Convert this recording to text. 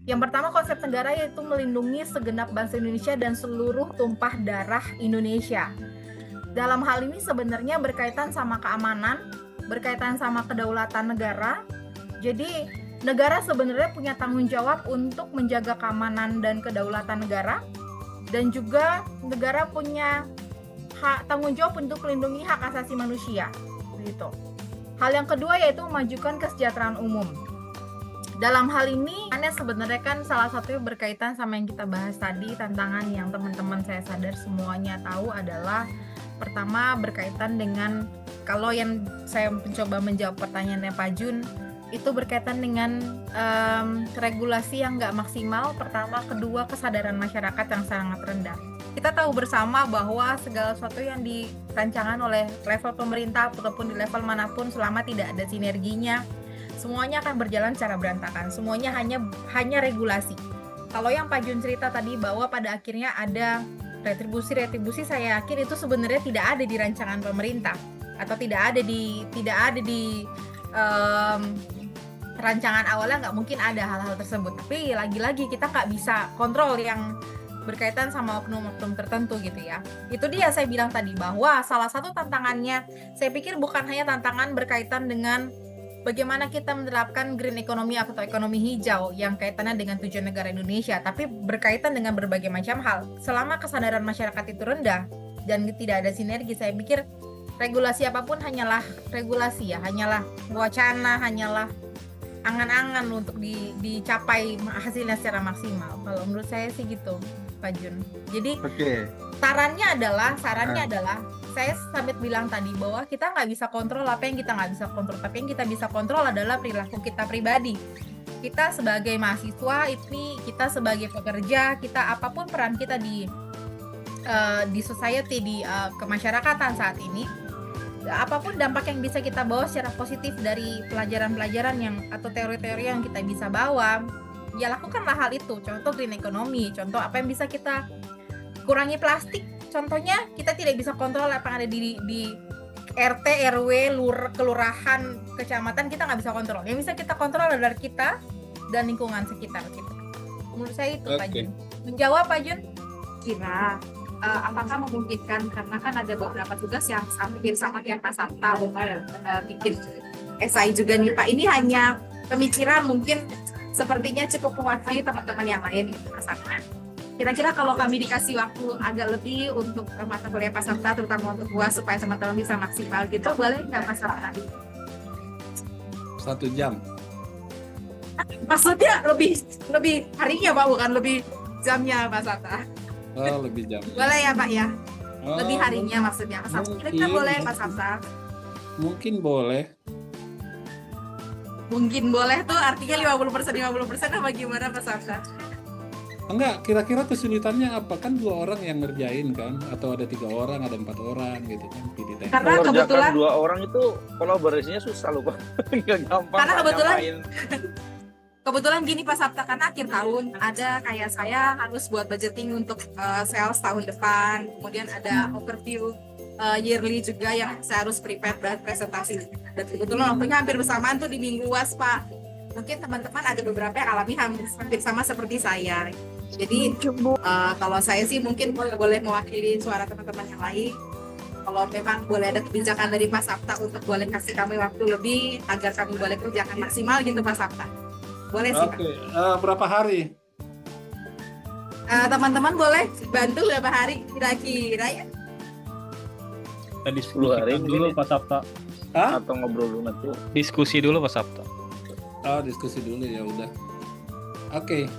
Yang pertama, konsep negara yaitu melindungi segenap bangsa Indonesia dan seluruh tumpah darah Indonesia. Dalam hal ini sebenarnya berkaitan sama keamanan, berkaitan sama kedaulatan negara. Jadi negara sebenarnya punya tanggung jawab untuk menjaga keamanan dan kedaulatan negara, dan juga negara punya tanggung jawab untuk melindungi hak asasi manusia. Gitu. Hal yang kedua yaitu memajukan kesejahteraan umum. Dalam hal ini, sebenarnya kan salah satunya berkaitan sama yang kita bahas tadi, tantangan yang teman-teman saya sadar semuanya tahu adalah pertama berkaitan dengan, kalau yang saya mencoba menjawab pertanyaannya Pak Jun, itu berkaitan dengan regulasi yang nggak maksimal, pertama, kedua kesadaran masyarakat yang sangat rendah. Kita tahu bersama bahwa segala sesuatu yang dirancangan oleh level pemerintah ataupun di level manapun selama tidak ada sinerginya, semuanya akan berjalan secara berantakan. Semuanya hanya regulasi. Kalau yang Pak Jun cerita tadi bahwa pada akhirnya ada retribusi, saya yakin itu sebenarnya tidak ada di rancangan pemerintah atau tidak ada di rancangan awalnya, nggak mungkin ada hal-hal tersebut. Tapi lagi-lagi kita nggak bisa kontrol yang berkaitan sama oknum-oknum tertentu gitu ya. Itu dia saya bilang tadi bahwa salah satu tantangannya, saya pikir bukan hanya tantangan berkaitan dengan bagaimana kita menerapkan green economy atau ekonomi hijau yang kaitannya dengan tujuan negara Indonesia, tapi berkaitan dengan berbagai macam hal. Selama kesadaran masyarakat itu rendah dan tidak ada sinergi, saya pikir regulasi apapun hanyalah regulasi ya, hanyalah wacana, hanyalah angan-angan untuk dicapai hasilnya secara maksimal. Kalau menurut saya sih gitu, Pak Jun. Jadi sarannya adalah saya sampai bilang tadi bahwa kita nggak bisa kontrol apa yang kita nggak bisa kontrol, tapi yang kita bisa kontrol adalah perilaku kita pribadi. Kita sebagai mahasiswa, kita sebagai pekerja, kita apapun peran kita di society, di kemasyarakatan saat ini, apapun dampak yang bisa kita bawa secara positif dari pelajaran-pelajaran atau teori-teori yang kita bisa bawa, ya lakukanlah hal itu. Contoh green economy, contoh apa yang bisa kita kurangi plastik. Contohnya kita tidak bisa kontrol apa yang ada di RT, RW, kelurahan, kecamatan, kita nggak bisa kontrol. Yang bisa kita kontrol adalah kita dan lingkungan sekitar kita. Menurut saya itu, Pak Jun. Menjawab, Pak Jun? Kira, apakah memungkinkan, karena kan ada beberapa tugas yang hampir sama kayak Pak Sabta, bikin esai juga nih Pak. Ini hanya pemikiran, mungkin sepertinya cukup mewakili teman-teman yang lain, Pak Sabta. Kira-kira kalau kami dikasih waktu agak lebih untuk mata kuliah Pak Sabta, terutama untuk UAS supaya teman-teman bisa maksimal gitu, boleh nggak Pak Sabta? 1 jam. Maksudnya lebih harinya Pak, bukan lebih jamnya Pak Sabta. Oh, lebih jam. Boleh ya Pak ya? Oh, Lebih harinya maksudnya Pak Sabta. Kira-kira boleh Pak Sabta? Mungkin boleh. Mungkin boleh tuh artinya 50% apa gimana Pak Sabta? Enggak, kira-kira kesulitannya apa? Kan 2 orang yang ngerjain kan? Atau ada 3 orang, ada 4 orang gitu kan? Karena kebetulan 2 orang itu kolaborasinya susah loh Pak. Nggak gampang. Karena kebetulan gini Pak Sabta, karena akhir tahun ada kayak saya harus buat budgeting untuk sales tahun depan. Kemudian ada overview yearly juga yang saya harus prepare buat presentasi. Dan kebetulan waktunya hampir bersamaan tuh di minggu UAS Pak. Mungkin teman-teman ada beberapa yang alami hampir sama seperti saya. Jadi kalau saya sih mungkin boleh mewakili suara teman-teman yang lain. Kalau memang boleh ada kebijakan dari Pak Sabta untuk boleh kasih kami waktu lebih agar kami boleh kerjakan maksimal gitu Pak Sabta. Boleh sih Pak. Oke, berapa hari? Teman-teman boleh bantu berapa hari kira-kira ya? Kita diskusikan dulu Pak Sabta. Hah? Atau ngobrol dulu nanti. Diskusi dulu Pak Sabta. Oh, diskusi dulu ya udah. Oke.